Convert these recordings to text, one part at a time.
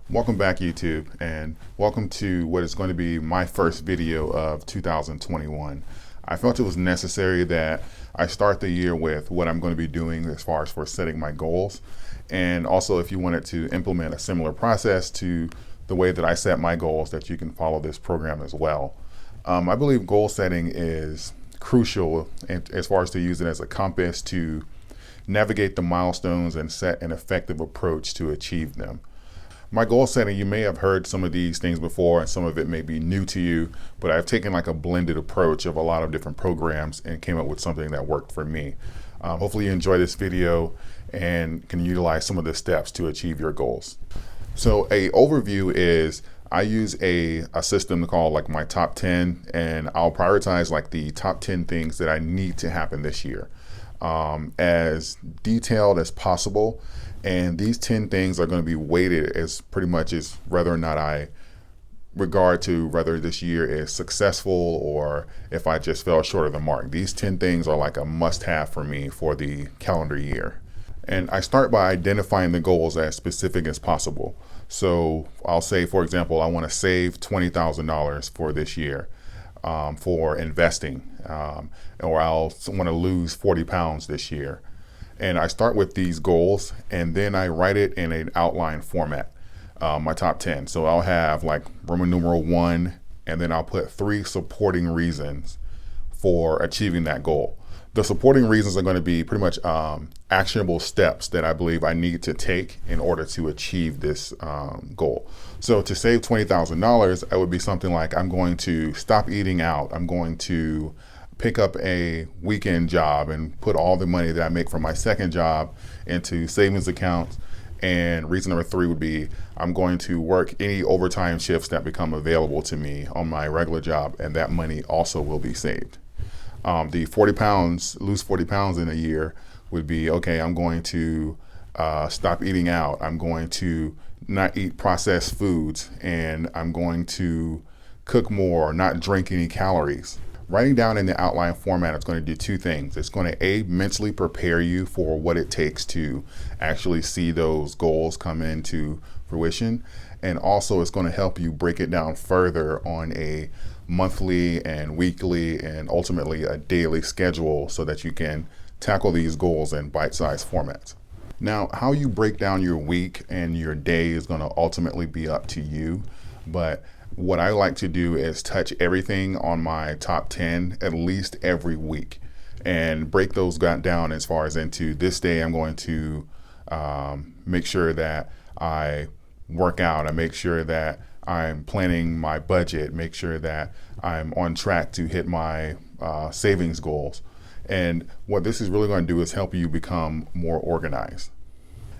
Welcome back, YouTube, and welcome to what is going to be my first video of 2021. I felt it was necessary that I start the year with what I'm going to be doing as far as for setting my goals. And also, if you wanted to implement a similar process to the way that I set my goals, that you can follow this program as well. I believe goal setting is crucial as far as to use it as a compass to navigate the milestones and set an effective approach to achieve them. My goal setting, you may have heard some of these things before and some of it may be new to you, but I've taken like a blended approach of a lot of different programs and came up with something that worked for me. Hopefully you enjoy this video and can utilize some of the steps to achieve your goals. So a overview is I use a system called like my top 10, and I'll prioritize like the top 10 things that I need to happen this year, as detailed as possible. And these 10 things are going to be weighted as pretty much as whether or not I regard to whether this year is successful or if I just fell short of the mark. These 10 things are like a must-have for me for the calendar year. And I start by identifying the goals as specific as possible. So I'll say, for example, I want to save $20,000 for this year for investing, or I'll want to lose 40 pounds this year. And I start with these goals and then I write it in an outline format, my top 10. So I'll have like Roman numeral 1, and then I'll put 3 supporting reasons for achieving that goal. The supporting reasons are going to be pretty much actionable steps that I believe I need to take in order to achieve this goal. So to save $20,000, it would be something like I'm going to stop eating out. I'm going to pick up a weekend job and put all the money that I make from my second job into savings accounts. And reason number 3 would be I'm going to work any overtime shifts that become available to me on my regular job, and that money also will be saved. The 40 pounds, lose 40 pounds in a year would be, okay, I'm going to stop eating out. I'm going to not eat processed foods, and I'm going to cook more, not drink any calories. Writing down in the outline format is going to do 2 things. It's going to mentally prepare you for what it takes to actually see those goals come into fruition. And also it's going to help you break it down further on a monthly and weekly and ultimately a daily schedule so that you can tackle these goals in bite-sized formats. Now, how you break down your week and your day is going to ultimately be up to you, but what I like to do is touch everything on my top 10 at least every week and break those down as far as into this day I'm going to make sure that I work out. I make sure that I'm planning my budget, make sure that I'm on track to hit my savings goals. And what this is really going to do is help you become more organized.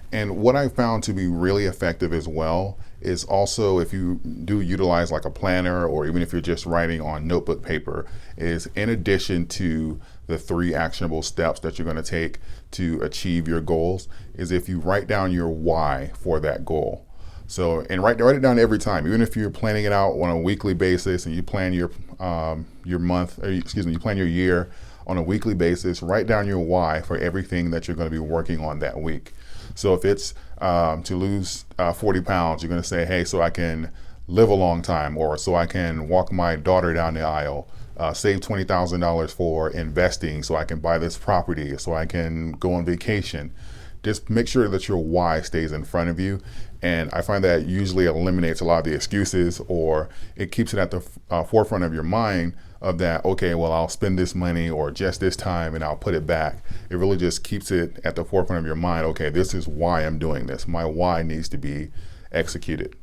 And what I found to be really effective as well is also, if you do utilize like a planner or even if you're just writing on notebook paper, is in addition to the 3 actionable steps that you're going to take to achieve your goals, is if you write down your why for that goal. So, and write it down every time, even if you're planning it out on a weekly basis and you plan your month, or you plan your year on a weekly basis, write down your why for everything that you're going to be working on that week. So if it's to lose 40 pounds, you're going to say, hey, so I can live a long time, or so I can walk my daughter down the aisle, save $20,000 for investing so I can buy this property, so I can go on vacation. Just make sure that your why stays in front of you. And I find that usually eliminates a lot of the excuses, or it keeps it at the forefront of your mind of that, okay, well, I'll spend this money or just this time and I'll put it back. It really just keeps it at the forefront of your mind. Okay, this is why I'm doing this. My why needs to be executed.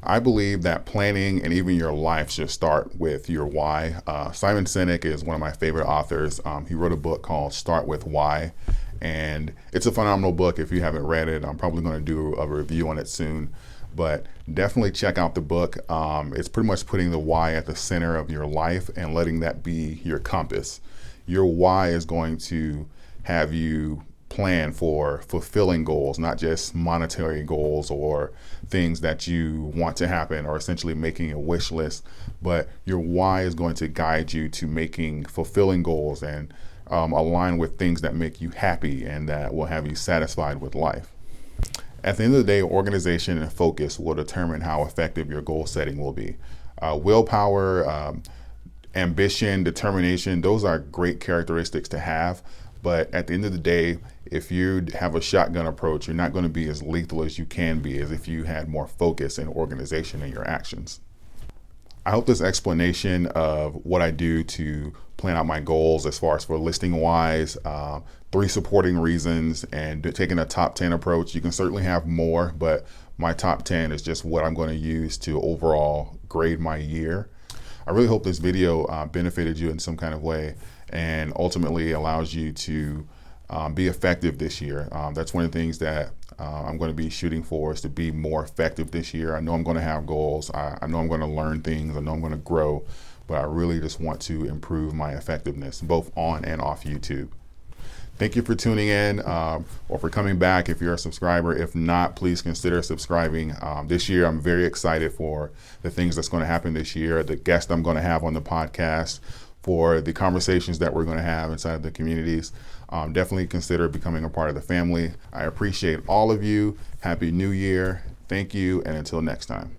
I believe that planning and even your life should start with your why. Simon Sinek is one of my favorite authors. He wrote a book called Start With Why, and it's a phenomenal book. If you haven't read it, I'm probably going to do a review on it soon, but definitely check out the book. It's pretty much putting the why at the center of your life and letting that be your compass. Your why is going to have you plan for fulfilling goals, not just monetary goals or things that you want to happen or essentially making a wish list, but your why is going to guide you to making fulfilling goals and align with things that make you happy and that will have you satisfied with life. At the end of the day, organization and focus will determine how effective your goal setting will be. Willpower, ambition, determination, those are great characteristics to have. But at the end of the day, if you have a shotgun approach, you're not going to be as lethal as you can be as if you had more focus and organization in your actions. I hope this explanation of what I do to plan out my goals as far as for listing wise, 3 supporting reasons, and taking a top 10 approach. You can certainly have more, but my top 10 is just what I'm going to use to overall grade my year. I really hope this video benefited you in some kind of way and ultimately allows you to be effective this year. That's one of the things that I'm going to be shooting for, is to be more effective this year. I know I'm going to have goals. I know I'm going to learn things. I know I'm going to grow, but I really just want to improve my effectiveness both on and off YouTube. Thank you for tuning in or for coming back if you're a subscriber. If not, please consider subscribing. This year, I'm very excited for the things that's going to happen this year, the guests I'm going to have on the podcast, for the conversations that we're going to have inside of the communities. Definitely consider becoming a part of the family. I appreciate all of you. Happy New Year. Thank you. And until next time.